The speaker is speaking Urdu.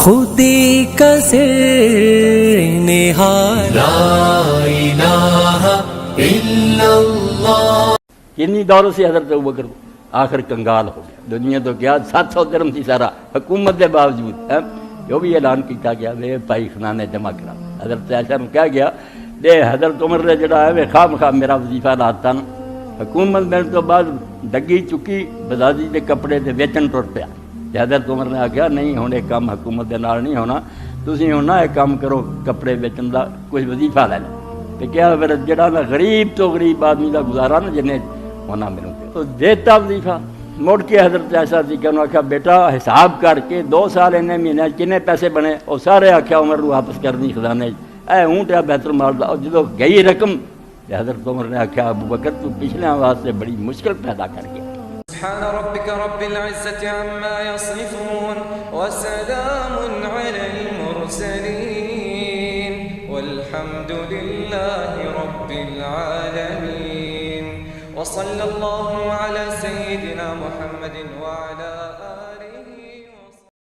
خودی کا سر نہاد لا الہ الا اللہ. کنی دور سے حضرت ابوبکر آخر کنگال ہو گیا. دنیا تو کیا 700 درہم تھی سارا حکومت کے باوجود جو بھی اعلان کیتا گیا وے پائی خزانے جمع کرا. حضرت عائشہ نے کہا گیا دے حضرت عمر نے جڑا ہے خواہ خواہ میرا وظیفہ لاتا نا. حکومت ملنے تو بعد ڈگی چکی بزازی کے کپڑے تے ویچن ٹر پیا. حضرت عمر نے آخیا نہیں ہوں یہ کام حکومت کے نال نہیں ہونا, تسی ہوں نہ یہ کام کرو کپڑے ویچن کا کچھ وظیفہ لے لو. تو کیا پھر جڑا نا غریب تو غریب آدمی کا گزارا نا جنہیں ہونا میرے تو دیتا وظیفہ. مڑ کے حضرت عائشہ جی کہ آخیا بیٹا حساب کر کے 2 سال انہیں مہینے کنے پیسے بنے. وہ سارے آخیا عمر کو واپس کر دی خزانے اے اونٹ ہے بیت المال دا. جدو گئی رقم حضرت عمر نے آخیا ابوبکر تو پچھلے واسطے بڑی مشکل پیدا کر گیا. سبحان ربك رب العزة عما يصفون وسلام على المرسلين والحمد لله رب العالمين وصلى الله على سيدنا محمد وعلى